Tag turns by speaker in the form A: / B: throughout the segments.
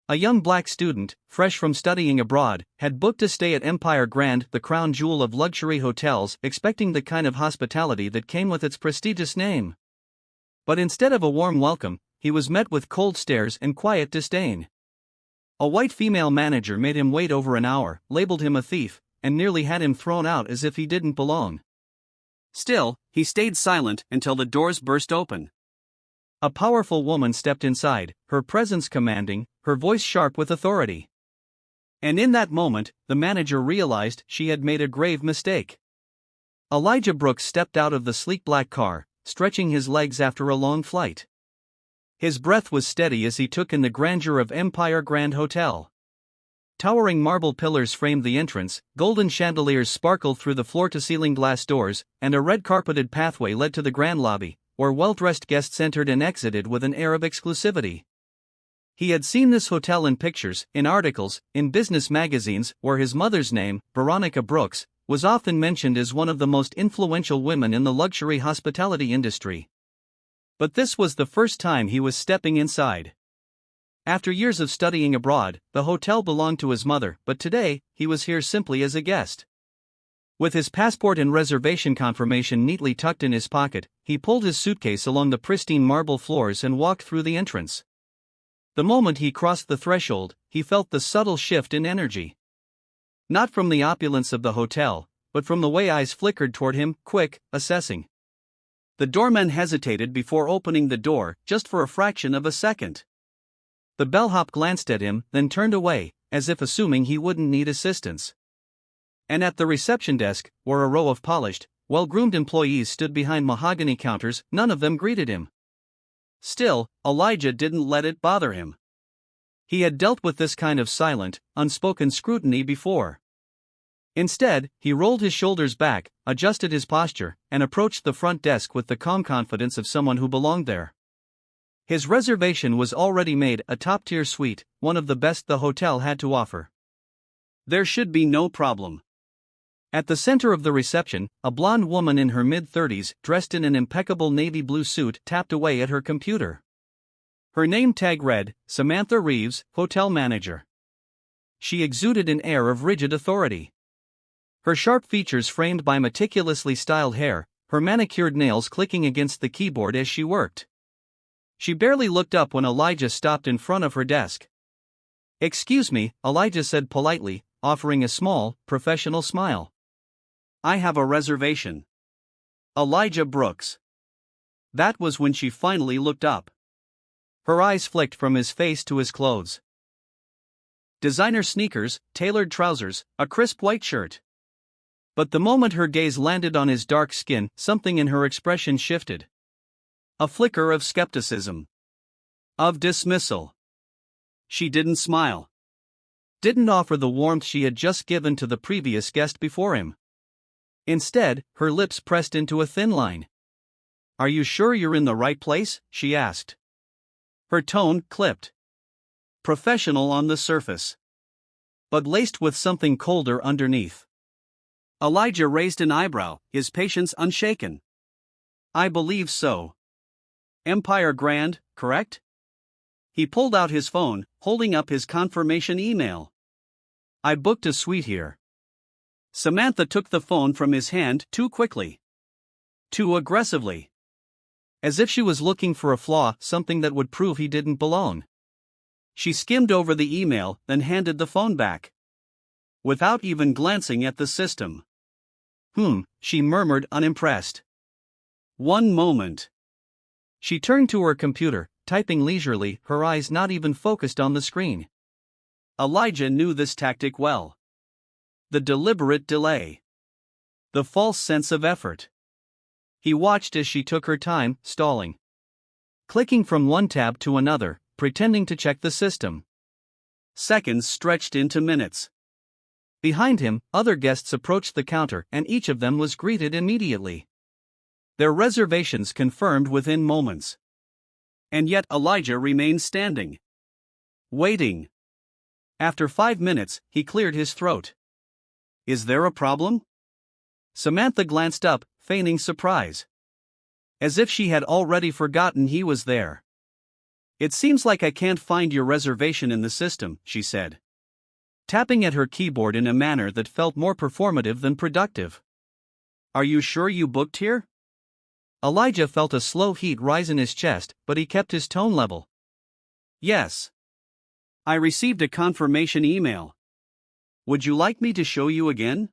A: A young black student, fresh from studying abroad, had booked a stay at Empire Grand, the crown jewel of luxury hotels, expecting the kind of hospitality that came with its prestigious name. But instead of a warm welcome, he was met with cold stares and quiet disdain. A white female manager made him wait over an hour, labeled him a thief, and nearly had him thrown out as if he didn't belong. Still, he stayed silent until the doors burst open. A powerful woman stepped inside, her presence commanding, her voice sharp with authority. And in that moment, the manager realized she had made a grave mistake. Elijah Brooks stepped out of the sleek black car, stretching his legs after a long flight. His breath was steady as he took in the grandeur of Empire Grand Hotel. Towering marble pillars framed the entrance, golden chandeliers sparkled through the floor-to-ceiling glass doors, and a red-carpeted pathway led to the grand lobby, where well-dressed guests entered and exited with an air of exclusivity. He had seen this hotel in pictures, in articles, in business magazines, where his mother's name, Veronica Brooks, was often mentioned as one of the most influential women in the luxury hospitality industry. But this was the first time he was stepping inside. After years of studying abroad, the hotel belonged to his mother, but today, he was here simply as a guest. With his passport and reservation confirmation neatly tucked in his pocket, he pulled his suitcase along the pristine marble floors and walked through the entrance. The moment he crossed the threshold, he felt the subtle shift in energy. Not from the opulence of the hotel, but from the way eyes flickered toward him, quick, assessing. The doorman hesitated before opening the door, just for a fraction of a second. The bellhop glanced at him, then turned away, as if assuming he wouldn't need assistance. And at the reception desk, where a row of polished, well-groomed employees stood behind mahogany counters, none of them greeted him. Still, Elijah didn't let it bother him. He had dealt with this kind of silent, unspoken scrutiny before. Instead, he rolled his shoulders back, adjusted his posture, and approached the front desk with the calm confidence of someone who belonged there. His reservation was already made, a top-tier suite, one of the best the hotel had to offer. There should be no problem. At the center of the reception, a blonde woman in her mid-30s, dressed in an impeccable navy blue suit, tapped away at her computer. Her name tag read, Samantha Reeves, Hotel Manager. She exuded an air of rigid authority. Her sharp features framed by meticulously styled hair, her manicured nails clicking against the keyboard as she worked. She barely looked up when Elijah stopped in front of her desk. "Excuse me," Elijah said politely, offering a small, professional smile. "I have a reservation." Elijah Brooks. That was when she finally looked up. Her eyes flicked from his face to his clothes. Designer sneakers, tailored trousers, a crisp white shirt. But the moment her gaze landed on his dark skin, something in her expression shifted. A flicker of skepticism. Of dismissal. She didn't smile. Didn't offer the warmth she had just given to the previous guest before him. Instead, her lips pressed into a thin line. "Are you sure you're in the right place?" she asked. Her tone clipped. Professional on the surface, but laced with something colder underneath. Elijah raised an eyebrow, his patience unshaken. "I believe so. Empire Grand, correct?" He pulled out his phone, holding up his confirmation email. "I booked a suite here." Samantha took the phone from his hand too quickly. Too aggressively. As if she was looking for a flaw, something that would prove he didn't belong. She skimmed over the email, then handed the phone back. Without even glancing at the system. She murmured, unimpressed. "One moment." She turned to her computer, typing leisurely, her eyes not even focused on the screen. Elijah knew this tactic well. The deliberate delay. The false sense of effort. He watched as she took her time, stalling. Clicking from one tab to another, pretending to check the system. Seconds stretched into minutes. Behind him, other guests approached the counter, and each of them was greeted immediately. Their reservations confirmed within moments. And yet Elijah remained standing. Waiting. After 5 minutes, he cleared his throat. "Is there a problem?" Samantha glanced up, feigning surprise. As if she had already forgotten he was there. It seems like I can't find your reservation in the system, she said, tapping at her keyboard in a manner that felt more performative than productive. Are you sure you booked here? Elijah felt a slow heat rise in his chest, but he kept his tone level. Yes. I received a confirmation email. Would you like me to show you again?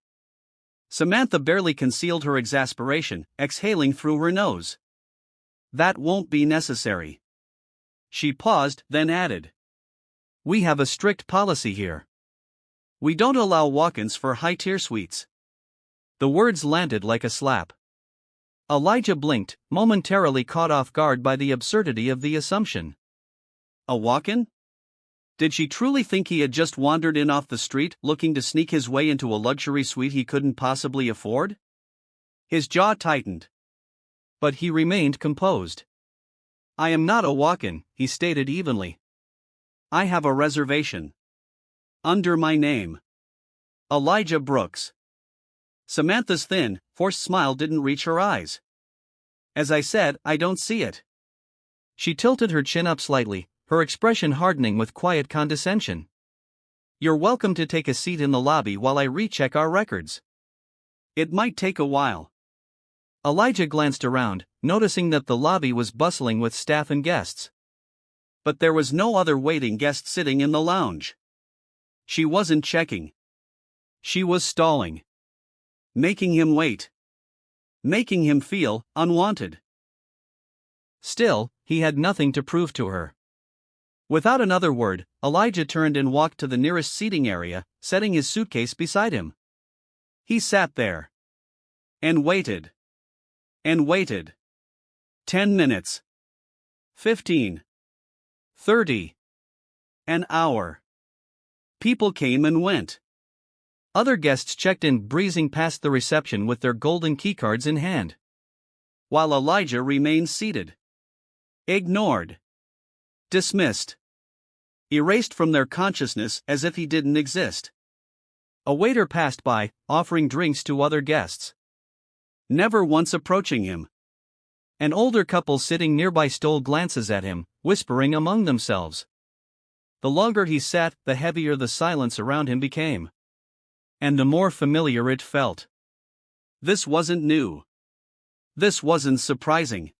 A: Samantha barely concealed her exasperation, exhaling through her nose. That won't be necessary. She paused, then added. We have a strict policy here. We don't allow walk-ins for high-tier suites. The words landed like a slap. Elijah blinked, momentarily caught off guard by the absurdity of the assumption. A walk-in? Did she truly think he had just wandered in off the street, looking to sneak his way into a luxury suite he couldn't possibly afford? His jaw tightened. But he remained composed. I am not a walk-in, he stated evenly. I have a reservation. Under my name. Elijah Brooks. Samantha's thin, forced smile didn't reach her eyes. As I said, I don't see it. She tilted her chin up slightly, her expression hardening with quiet condescension. You're welcome to take a seat in the lobby while I recheck our records. It might take a while. Elijah glanced around, noticing that the lobby was bustling with staff and guests. But there was no other waiting guest sitting in the lounge. She wasn't checking. She was stalling. Making him wait. Making him feel unwanted. Still, he had nothing to prove to her. Without another word, Elijah turned and walked to the nearest seating area, setting his suitcase beside him. He sat there. And waited. And waited. 10 minutes. 15. 30. An hour. People came and went. Other guests checked in, breezing past the reception with their golden keycards in hand. While Elijah remained seated. Ignored. Dismissed. Erased from their consciousness as if he didn't exist. A waiter passed by, offering drinks to other guests. Never once approaching him. An older couple sitting nearby stole glances at him, whispering among themselves. The longer he sat, the heavier the silence around him became. And the more familiar it felt. This wasn't new. This wasn't surprising.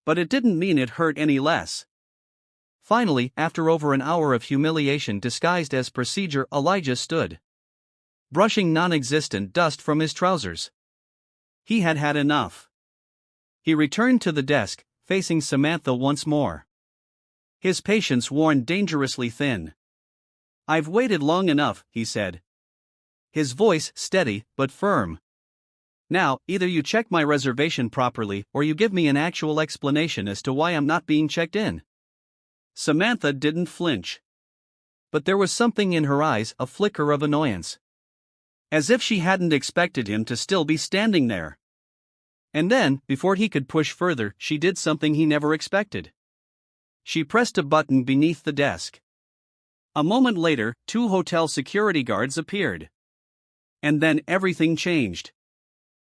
A: But it didn't mean it hurt any less. Finally, after over an hour of humiliation disguised as procedure, Elijah stood, brushing non-existent dust from his trousers. He had had enough. He returned to the desk, facing Samantha once more. His patience worn dangerously thin. I've waited long enough, he said. His voice steady, but firm. Now, either you check my reservation properly or you give me an actual explanation as to why I'm not being checked in. Samantha didn't flinch. But there was something in her eyes, a flicker of annoyance. As if she hadn't expected him to still be standing there. And then, before he could push further, she did something he never expected. She pressed a button beneath the desk. A moment later, 2 hotel security guards appeared. And then everything changed.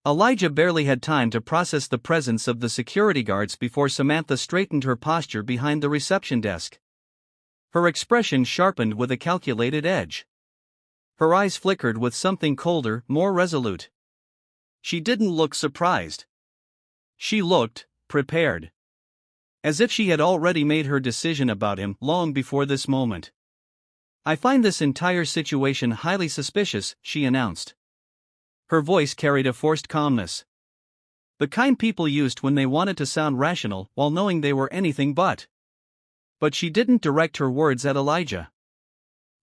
A: Elijah barely had time to process the presence of the security guards before Samantha straightened her posture behind the reception desk. Her expression sharpened with a calculated edge. Her eyes flickered with something colder, more resolute. She didn't look surprised. She looked prepared. As if she had already made her decision about him long before this moment. I find this entire situation highly suspicious, she announced. Her voice carried a forced calmness. The kind people used when they wanted to sound rational while knowing they were anything but. But she didn't direct her words at Elijah.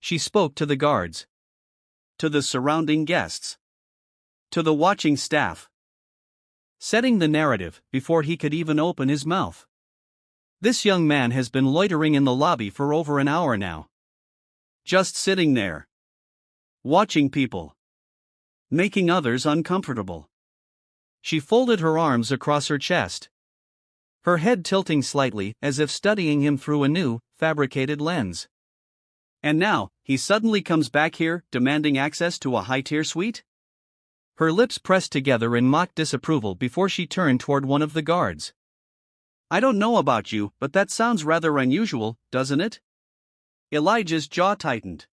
A: She spoke to the guards. To the surrounding guests. To the watching staff. Setting the narrative before he could even open his mouth. This young man has been loitering in the lobby for over an hour now. Just sitting there. Watching people. Making others uncomfortable. She folded her arms across her chest. Her head tilting slightly as if studying him through a new, fabricated lens. And now, he suddenly comes back here, demanding access to a high-tier suite? Her lips pressed together in mock disapproval before she turned toward one of the guards. I don't know about you, but that sounds rather unusual, doesn't it? Elijah's jaw tightened.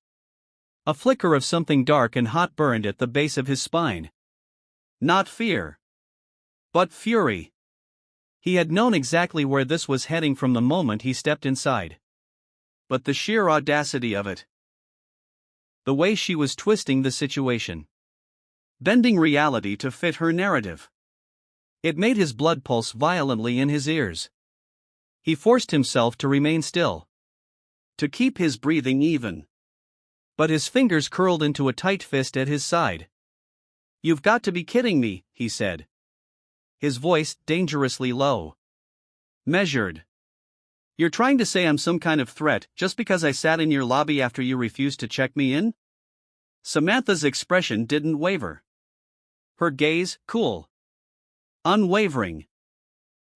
A: A flicker of something dark and hot burned at the base of his spine. Not fear, but fury. He had known exactly where this was heading from the moment he stepped inside. But the sheer audacity of it. The way she was twisting the situation. Bending reality to fit her narrative. It made his blood pulse violently in his ears. He forced himself to remain still. To keep his breathing even. But his fingers curled into a tight fist at his side. "You've got to be kidding me," he said. His voice dangerously low. Measured. "You're trying to say I'm some kind of threat just because I sat in your lobby after you refused to check me in?" Samantha's expression didn't waver. Her gaze, cool. Unwavering.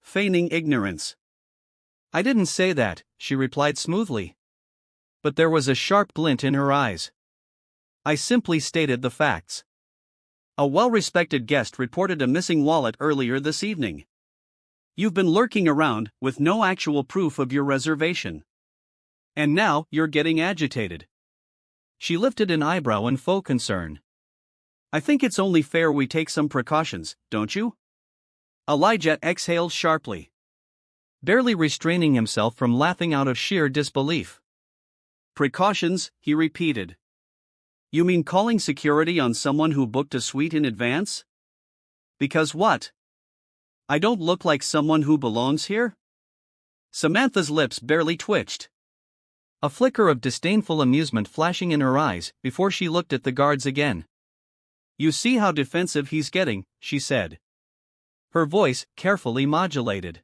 A: Feigning ignorance. "I didn't say that," she replied smoothly. But there was a sharp glint in her eyes. "I simply stated the facts. A well-respected guest reported a missing wallet earlier this evening. You've been lurking around, with no actual proof of your reservation. And now, you're getting agitated." She lifted an eyebrow in faux concern. "I think it's only fair we take some precautions, don't you?" Elijah exhaled sharply. Barely restraining himself from laughing out of sheer disbelief. "Precautions," he repeated. "You mean calling security on someone who booked a suite in advance? Because what? I don't look like someone who belongs here?" Samantha's lips barely twitched. A flicker of disdainful amusement flashing in her eyes before she looked at the guards again. "You see how defensive he's getting," she said. Her voice carefully modulated.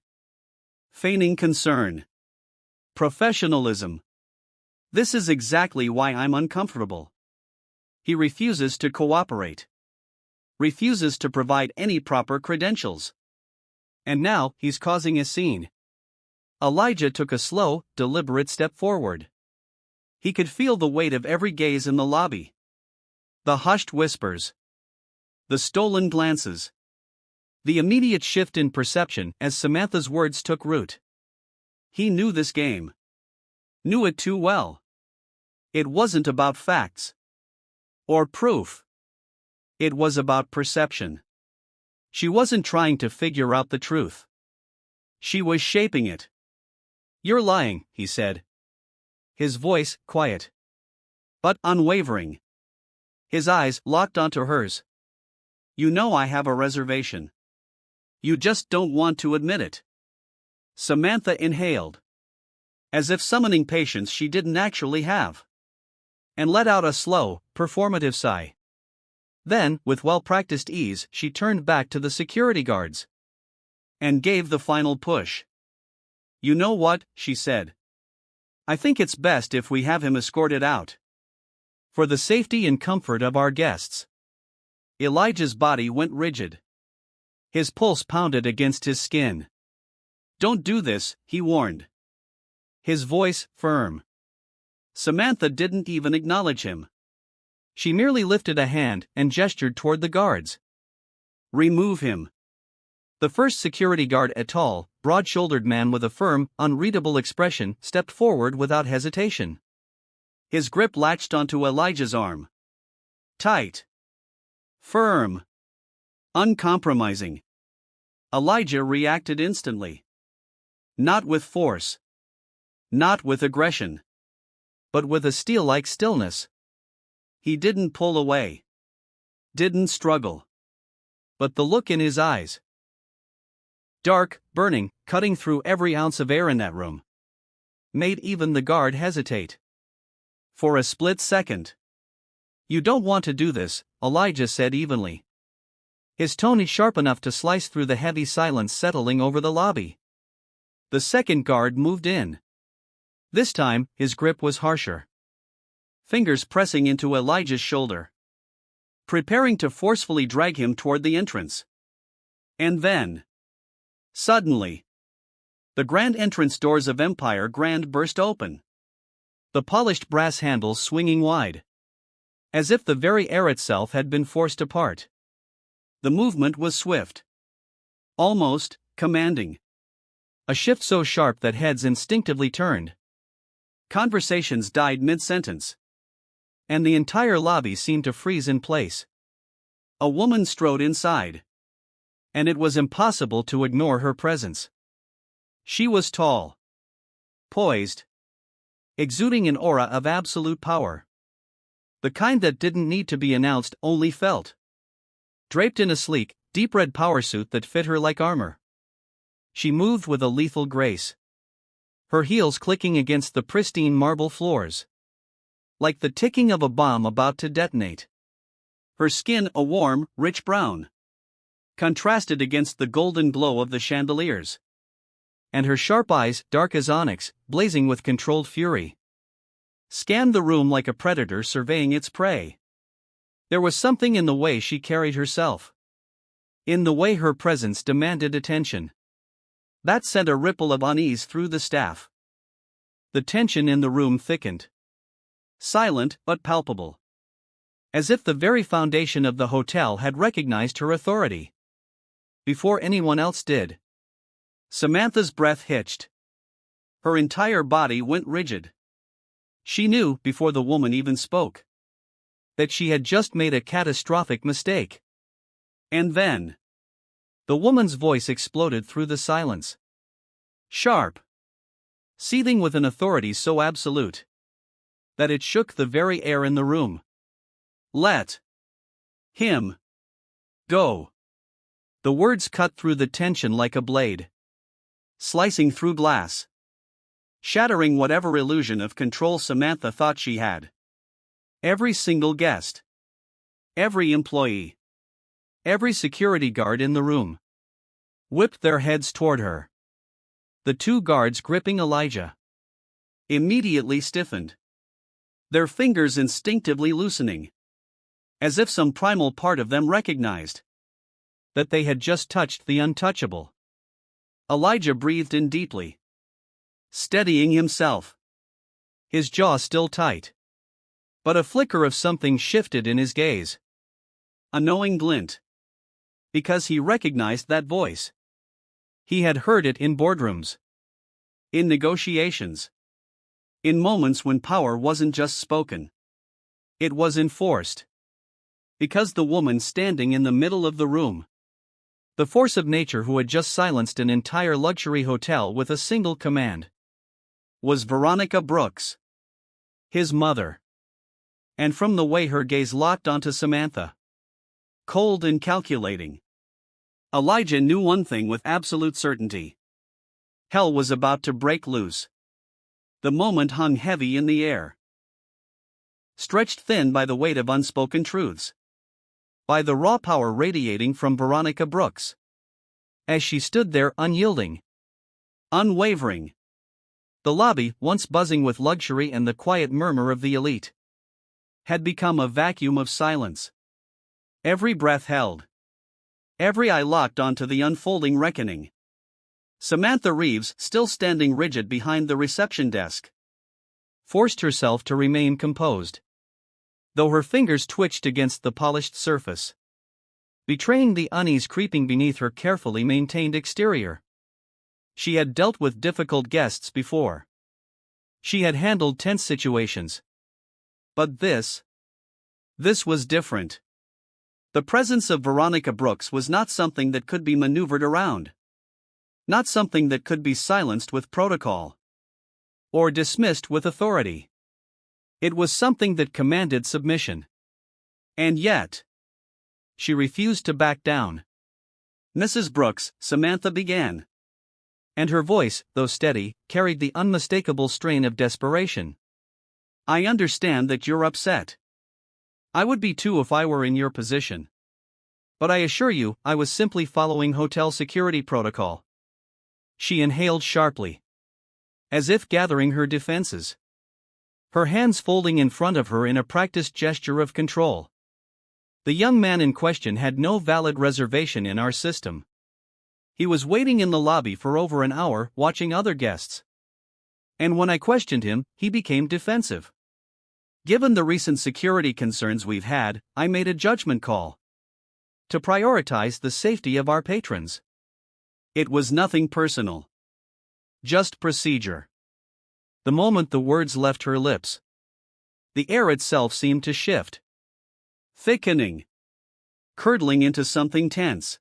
A: "Feigning concern. Professionalism. This is exactly why I'm uncomfortable. He refuses to cooperate. Refuses to provide any proper credentials. And now, he's causing a scene." Elijah took a slow, deliberate step forward. He could feel the weight of every gaze in the lobby. The hushed whispers. The stolen glances. The immediate shift in perception as Samantha's words took root. He knew this game. Knew it too well. It wasn't about facts. Or proof. It was about perception. She wasn't trying to figure out the truth. She was shaping it. "You're lying," he said. His voice quiet. But unwavering. His eyes locked onto hers. "You know I have a reservation. You just don't want to admit it." Samantha inhaled. As if summoning patience she didn't actually have. And let out a slow, performative sigh. Then, with well-practiced ease, she turned back to the security guards. And gave the final push. "You know what," she said. "I think it's best if we have him escorted out. For the safety and comfort of our guests." Elijah's body went rigid. His pulse pounded against his skin. "Don't do this," he warned. His voice firm. Samantha didn't even acknowledge him. She merely lifted a hand and gestured toward the guards. "Remove him." The first security guard, a tall, broad-shouldered man with a firm, unreadable expression, stepped forward without hesitation. His grip latched onto Elijah's arm. Tight. Firm. Uncompromising. Elijah reacted instantly. Not with force. Not with aggression. But with a steel-like stillness. He didn't pull away. Didn't struggle. But the look in his eyes. Dark, burning, cutting through every ounce of air in that room. Made even the guard hesitate. For a split second. "You don't want to do this," Elijah said evenly. His tone sharp enough to slice through the heavy silence settling over the lobby. The second guard moved in. This time, his grip was harsher. Fingers pressing into Elijah's shoulder. Preparing to forcefully drag him toward the entrance. And then. Suddenly. The grand entrance doors of Empire Grand burst open. The polished brass handles swinging wide. As if the very air itself had been forced apart. The movement was swift. Almost commanding. A shift so sharp that heads instinctively turned. Conversations died mid-sentence. And the entire lobby seemed to freeze in place. A woman strode inside. And it was impossible to ignore her presence. She was tall, poised, exuding an aura of absolute power. The kind that didn't need to be announced, only felt. Draped in a sleek, deep red power suit that fit her like armor. She moved with a lethal grace. Her heels clicking against the pristine marble floors. Like the ticking of a bomb about to detonate. Her skin a warm, rich brown. Contrasted against the golden glow of the chandeliers. And her sharp eyes, dark as onyx, blazing with controlled fury. Scanned the room like a predator surveying its prey. There was something in the way she carried herself. In the way her presence demanded attention. That sent a ripple of unease through the staff. The tension in the room thickened. Silent but palpable. As if the very foundation of the hotel had recognized her authority. Before anyone else did. Samantha's breath hitched. Her entire body went rigid. She knew, before the woman even spoke, that she had just made a catastrophic mistake. And then, the woman's voice exploded through the silence. Sharp. Seething with an authority so absolute that it shook the very air in the room. Let him go. The words cut through the tension like a blade. Slicing through glass. Shattering whatever illusion of control Samantha thought she had. Every single guest. Every employee. Every security guard in the room. Whipped their heads toward her. The two guards gripping Elijah. Immediately stiffened. Their fingers instinctively loosening. As if some primal part of them recognized that they had just touched the untouchable. Elijah breathed in deeply. Steadying himself. His jaw still tight. But a flicker of something shifted in his gaze. A knowing glint. Because he recognized that voice. He had heard it in boardrooms. In negotiations. In moments when power wasn't just spoken. It was enforced. Because the woman standing in the middle of the room. The force of nature who had just silenced an entire luxury hotel with a single command. Was Veronica Brooks. His mother. And from the way her gaze locked onto Samantha. Cold and calculating. Elijah knew one thing with absolute certainty. Hell was about to break loose. The moment hung heavy in the air. Stretched thin by the weight of unspoken truths. By the raw power radiating from Veronica Brooks. As she stood there unyielding. Unwavering. The lobby, once buzzing with luxury and the quiet murmur of the elite, had become a vacuum of silence. Every breath held. Every eye locked onto the unfolding reckoning. Samantha Reeves, still standing rigid behind the reception desk, forced herself to remain composed. Though her fingers twitched against the polished surface, betraying the unease creeping beneath her carefully maintained exterior. She had dealt with difficult guests before. She had handled tense situations. But this was different. The presence of Veronica Brooks was not something that could be maneuvered around. Not something that could be silenced with protocol. Or dismissed with authority. It was something that commanded submission. And yet, she refused to back down. Mrs. Brooks, Samantha began. And her voice, though steady, carried the unmistakable strain of desperation. I understand that you're upset. I would be too if I were in your position. But I assure you, I was simply following hotel security protocol. She inhaled sharply. As if gathering her defenses. Her hands folding in front of her in a practiced gesture of control. The young man in question had no valid reservation in our system. He was waiting in the lobby for over an hour, watching other guests. And when I questioned him, he became defensive. Given the recent security concerns we've had, I made a judgment call. To prioritize the safety of our patrons. It was nothing personal. Just procedure. The moment the words left her lips, the air itself seemed to shift. Thickening. Curdling into something tense.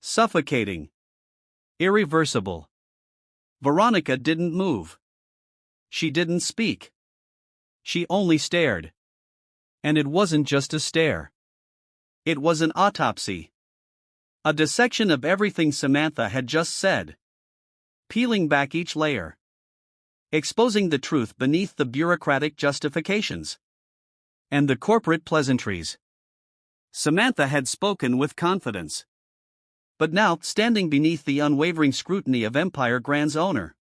A: Suffocating. Irreversible. Veronica didn't move. She didn't speak. She only stared. And it wasn't just a stare. It was an autopsy. A dissection of everything Samantha had just said. Peeling back each layer. Exposing the truth beneath the bureaucratic justifications. And the corporate pleasantries. Samantha had spoken with confidence. But now, standing beneath the unwavering scrutiny of Empire Grand's owner,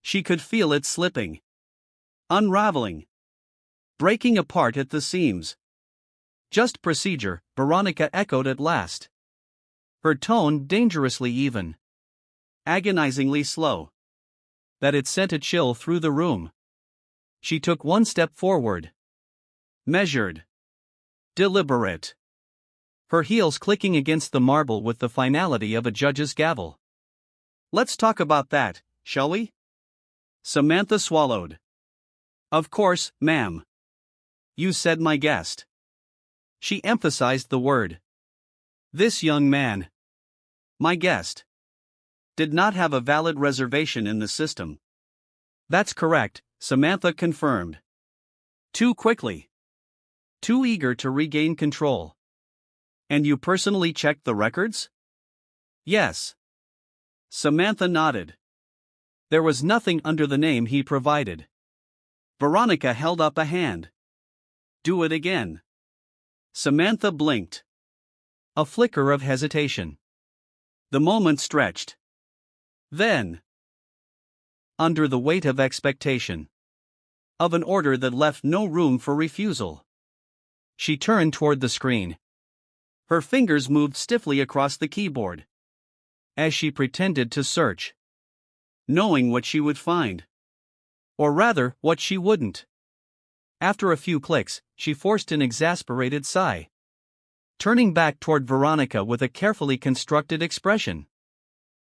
A: she could feel it slipping. Unraveling. Breaking apart at the seams. Just procedure, Veronica echoed at last. Her tone dangerously even. Agonizingly slow. That it sent a chill through the room. She took one step forward. Measured. Deliberate. Her heels clicking against the marble with the finality of a judge's gavel. Let's talk about that, shall we? Samantha swallowed. Of course, ma'am. You said my guest. She emphasized the word. This young man, my guest, did not have a valid reservation in the system. That's correct, Samantha confirmed. Too quickly. Too eager to regain control. And you personally checked the records? Yes. Samantha nodded. There was nothing under the name he provided. Veronica held up a hand. Do it again. Samantha blinked. A flicker of hesitation. The moment stretched. Then, under the weight of expectation, of an order that left no room for refusal, she turned toward the screen. Her fingers moved stiffly across the keyboard, as she pretended to search, knowing what she would find. Or rather, what she wouldn't. After a few clicks, she forced an exasperated sigh, turning back toward Veronica with a carefully constructed expression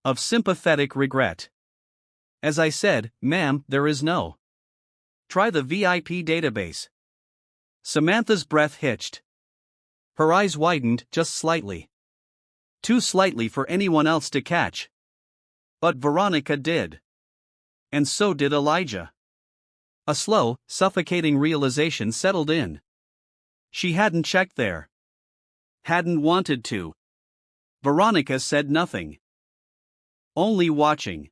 A: of sympathetic regret. As I said, ma'am, there is no. Try the VIP database. Samantha's breath hitched. Her eyes widened just slightly. Too slightly for anyone else to catch. But Veronica did. And so did Elijah. A slow, suffocating realization settled in. She hadn't checked there. Hadn't wanted to. Veronica said nothing. Only watching.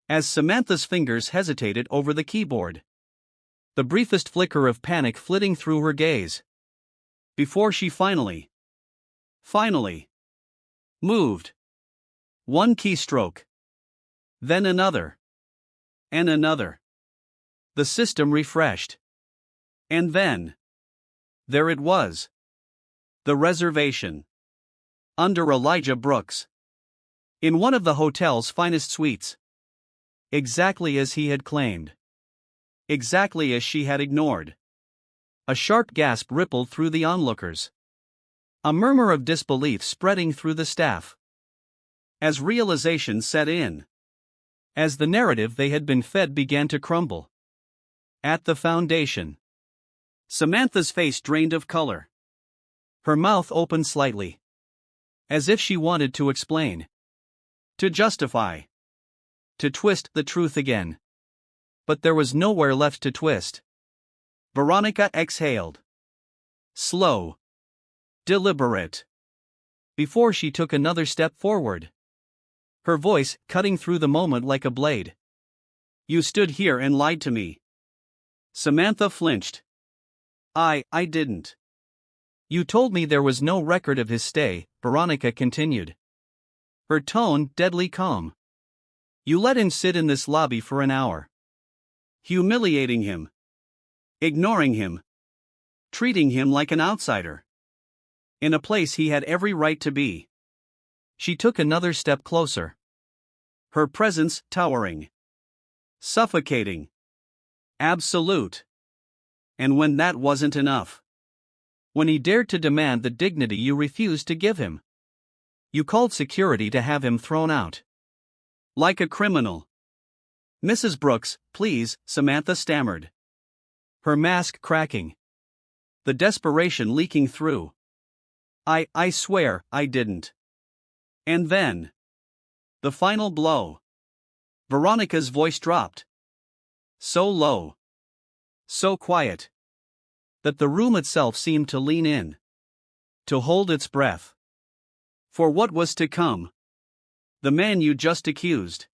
A: As Samantha's fingers hesitated over the keyboard. The briefest flicker of panic flitting through her gaze. Before she finally moved. One keystroke. Then another. And another. The system refreshed. And then, there it was. The reservation. Under Elijah Brooks. In one of the hotel's finest suites. Exactly as he had claimed. Exactly as she had ignored. A sharp gasp rippled through the onlookers. A murmur of disbelief spreading through the staff. As realization set in. As the narrative they had been fed began to crumble. At the foundation. Samantha's face drained of color. Her mouth opened slightly. As if she wanted to explain. To justify. To twist the truth again. But there was nowhere left to twist. Veronica exhaled. Slow. Deliberate. Before she took another step forward. Her voice cutting through the moment like a blade. You stood here and lied to me. Samantha flinched. I didn't. You told me there was no record of his stay, Veronica continued. Her tone deadly calm. You let him sit in this lobby for an hour. Humiliating him. Ignoring him. Treating him like an outsider. In a place he had every right to be. She took another step closer. Her presence towering. Suffocating. Absolute. And when that wasn't enough. When he dared to demand the dignity you refused to give him. You called security to have him thrown out. Like a criminal. "Mrs. Brooks, please," Samantha stammered. Her mask cracking. The desperation leaking through. I swear, I didn't." And then. The final blow. Veronica's voice dropped. So low. So quiet. That the room itself seemed to lean in. To hold its breath. For what was to come? The man you just accused.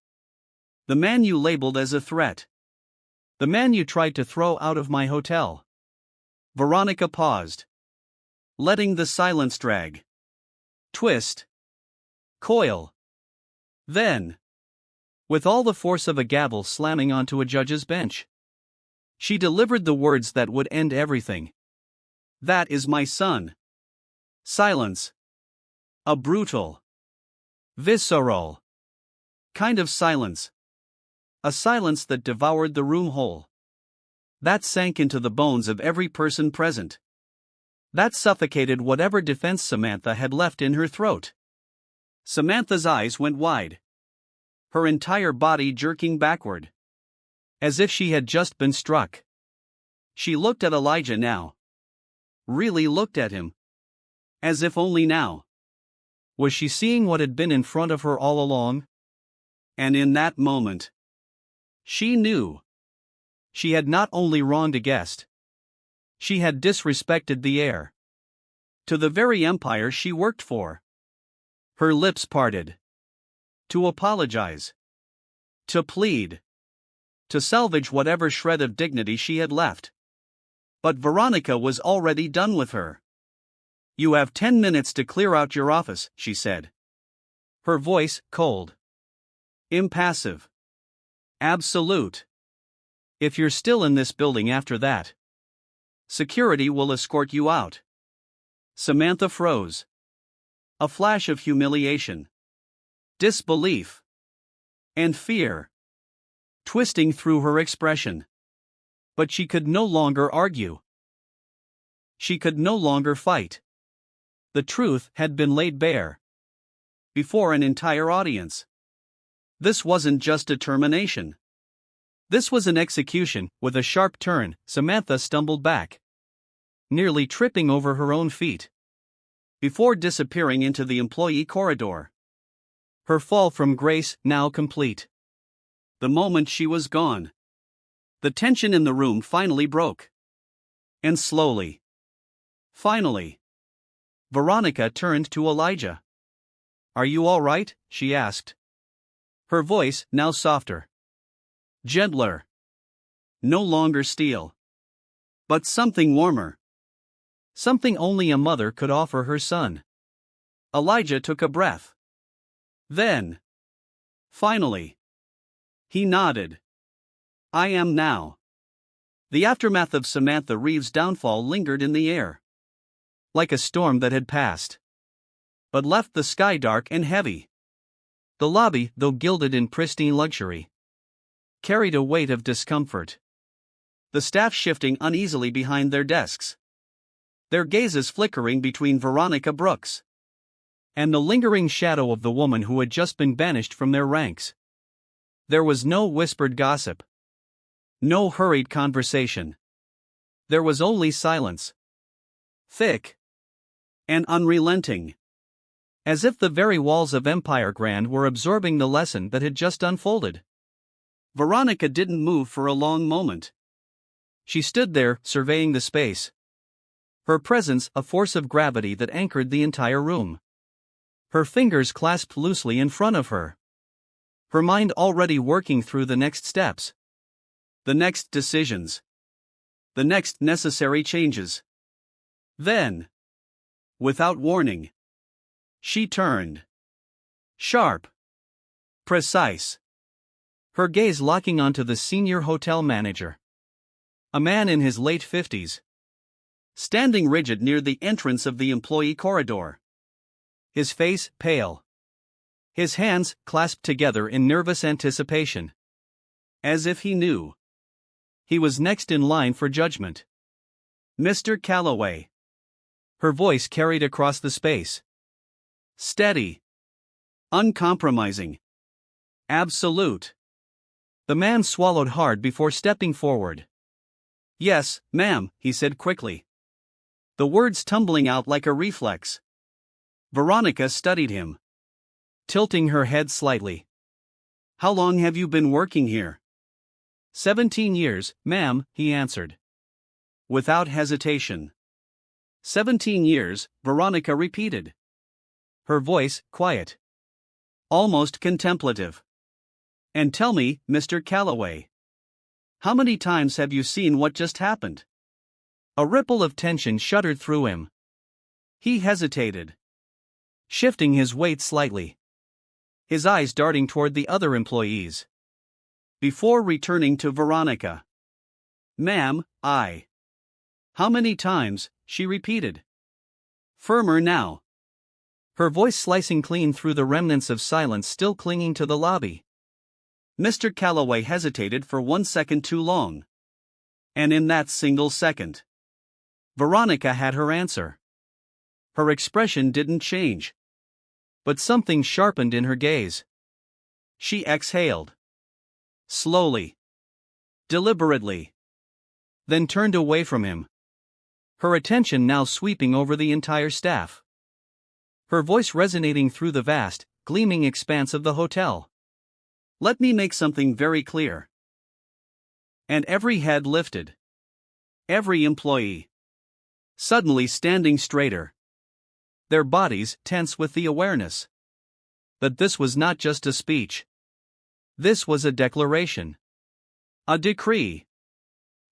A: The man you labeled as a threat. The man you tried to throw out of my hotel. Veronica paused. Letting the silence drag. Twist. Coil. Then. With all the force of a gavel slamming onto a judge's bench. She delivered the words that would end everything. "That is my son." Silence. A brutal. Visceral. Kind of silence. A silence that devoured the room whole. That sank into the bones of every person present. That suffocated whatever defense Samantha had left in her throat. Samantha's eyes went wide. Her entire body jerking backward. As if she had just been struck. She looked at Elijah now. Really looked at him. As if only now. Was she seeing what had been in front of her all along? And in that moment. She knew. She had not only wronged a guest. She had disrespected the heir. To the very empire she worked for. Her lips parted. To apologize. To plead. To salvage whatever shred of dignity she had left. But Veronica was already done with her. "You have 10 minutes to clear out your office," she said. Her voice cold. Impassive. Absolute. "If you're still in this building after that, security will escort you out." Samantha froze. A flash of humiliation. Disbelief. And fear. Twisting through her expression. But she could no longer argue. She could no longer fight. The truth had been laid bare. Before an entire audience. This wasn't just a termination. This was an execution. With a sharp turn, Samantha stumbled back. Nearly tripping over her own feet. Before disappearing into the employee corridor. Her fall from grace now complete. The moment she was gone. The tension in the room finally broke. And slowly. Finally. Veronica turned to Elijah. "Are you all right?" she asked. Her voice now softer. Gentler. No longer steel. But something warmer. Something only a mother could offer her son. Elijah took a breath. Then. Finally. He nodded. "I am now." The aftermath of Samantha Reeves' downfall lingered in the air. Like a storm that had passed. But left the sky dark and heavy. The lobby, though gilded in pristine luxury, carried a weight of discomfort. The staff shifting uneasily behind their desks. Their gazes flickering between Veronica Brooks and the lingering shadow of the woman who had just been banished from their ranks. There was no whispered gossip. No hurried conversation. There was only silence. Thick. And unrelenting. As if the very walls of Empire Grand were absorbing the lesson that had just unfolded. Veronica didn't move for a long moment. She stood there, surveying the space. Her presence a force of gravity that anchored the entire room. Her fingers clasped loosely in front of her. Her mind already working through the next steps. The next decisions. The next necessary changes. Then. Without warning. She turned. Sharp. Precise. Her gaze locking onto the senior hotel manager. A man in his late 50s. Standing rigid near the entrance of the employee corridor. His face pale. His hands clasped together in nervous anticipation. As if he knew. He was next in line for judgment. "Mr. Calloway." Her voice carried across the space. Steady. Uncompromising. Absolute. The man swallowed hard before stepping forward. "Yes, ma'am," he said quickly, the words tumbling out like a reflex. Veronica studied him, tilting her head slightly. "How long have you been working here?" 17 years, ma'am," he answered, without hesitation. 17 years, Veronica repeated, her voice quiet, almost contemplative. "And tell me, Mr. Calloway, how many times have you seen what just happened?" A ripple of tension shuddered through him. He hesitated, shifting his weight slightly, his eyes darting toward the other employees, before returning to Veronica. "Ma'am, How many times?" she repeated, firmer now, her voice slicing clean through the remnants of silence still clinging to the lobby. Mr. Calloway hesitated for 1 second too long. And in that single second, Veronica had her answer. Her expression didn't change, but something sharpened in her gaze. She exhaled, slowly, deliberately, then turned away from him, her attention now sweeping over the entire staff, her voice resonating through the vast, gleaming expanse of the hotel. "Let me make something very clear." And every head lifted, every employee suddenly standing straighter, their bodies tense with the awareness that this was not just a speech. This was a declaration, a decree,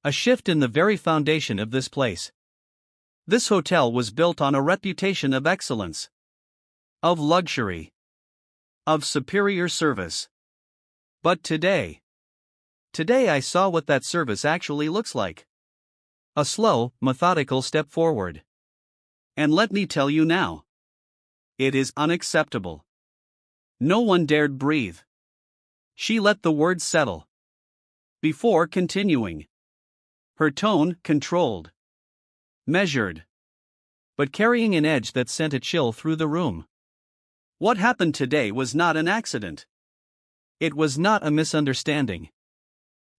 A: a shift in the very foundation of this place. This hotel was built on a reputation of excellence, of luxury, of superior service. But today I saw what that service actually looks like. A slow, methodical step forward. And let me tell you now, it is unacceptable. No one dared breathe. She let the words settle before continuing, her tone controlled, measured, but carrying an edge that sent a chill through the room. What happened today was not an accident. It was not a misunderstanding.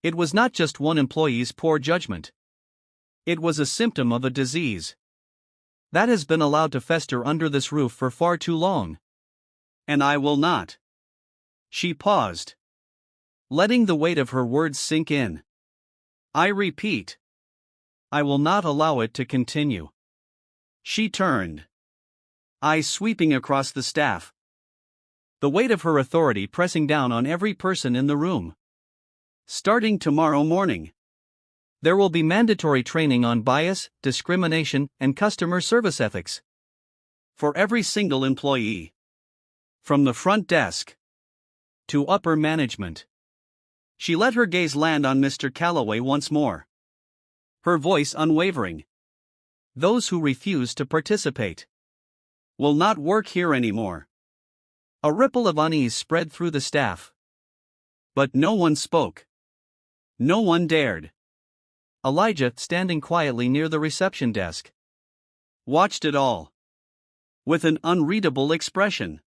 A: It was not just one employee's poor judgment. It was a symptom of a disease that has been allowed to fester under this roof for far too long. And I will not. She paused, letting the weight of her words sink in. I repeat, I will not allow it to continue. She turned, eyes sweeping across the staff, the weight of her authority pressing down on every person in the room. Starting tomorrow morning, there will be mandatory training on bias, discrimination, and customer service ethics for every single employee, from the front desk to upper management. She let her gaze land on Mr. Calloway once more, her voice unwavering. Those who refuse to participate will not work here anymore. A ripple of unease spread through the staff, but no one spoke. No one dared. Elijah, standing quietly near the reception desk, watched it all with an unreadable expression.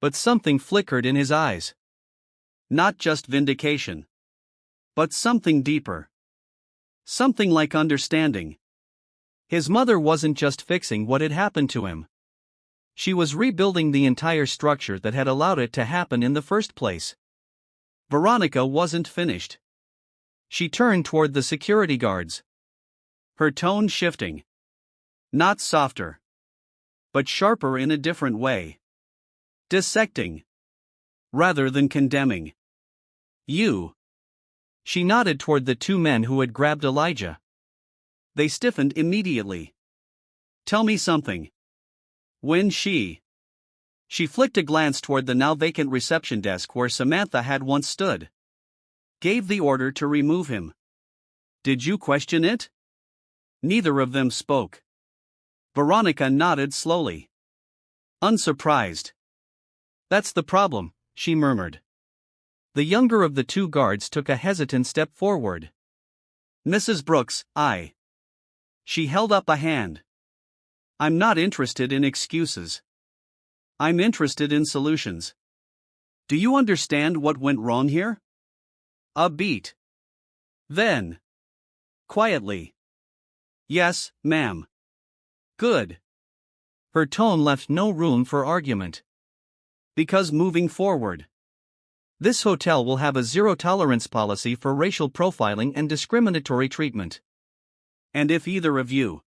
A: But something flickered in his eyes. Not just vindication, but something deeper. Something like understanding. His mother wasn't just fixing what had happened to him. She was rebuilding the entire structure that had allowed it to happen in the first place. Veronica wasn't finished. She turned toward the security guards, her tone shifting. Not softer, but sharper in a different way. Dissecting, rather than condemning. You. She nodded toward the two men who had grabbed Elijah. They stiffened immediately. Tell me something. When she flicked a glance toward the now vacant reception desk where Samantha had once stood. Gave the order to remove him. Did you question it? Neither of them spoke. Veronica nodded slowly, unsurprised. That's the problem, she murmured. The younger of the two guards took a hesitant step forward. Mrs. Brooks, She held up a hand. I'm not interested in excuses. I'm interested in solutions. Do you understand what went wrong here? A beat. Then. Quietly. Yes, ma'am. Good. Her tone left no room for argument. Because moving forward, this hotel will have a zero-tolerance policy for racial profiling and discriminatory treatment. And if either of you,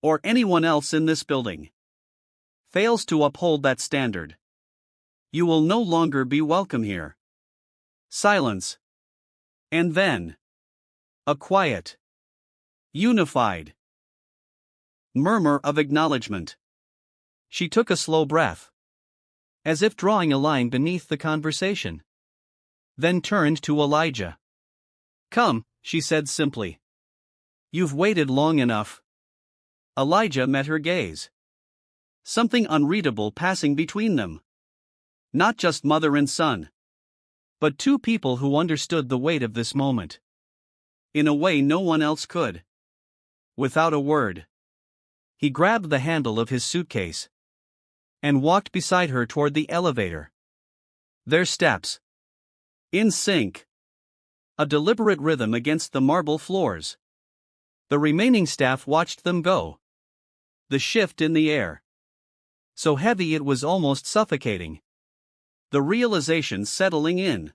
A: or anyone else in this building, fails to uphold that standard, you will no longer be welcome here. Silence. And then, a quiet, unified murmur of acknowledgement. She took a slow breath, as if drawing a line beneath the conversation. Then turned to Elijah. Come, she said simply. You've waited long enough. Elijah met her gaze. Something unreadable passing between them. Not just mother and son, but two people who understood the weight of this moment. In a way no one else could. Without a word, he grabbed the handle of his suitcase and walked beside her toward the elevator. Their steps, in sync, a deliberate rhythm against the marble floors. The remaining staff watched them go. The shift in the air, so heavy it was almost suffocating. The realization settling in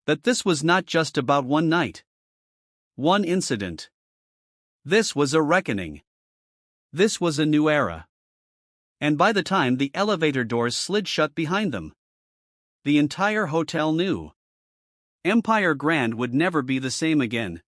A: that this was not just about one night, one incident. This was a reckoning. This was a new era. And by the time the elevator doors slid shut behind them, the entire hotel knew Empire Grand would never be the same again.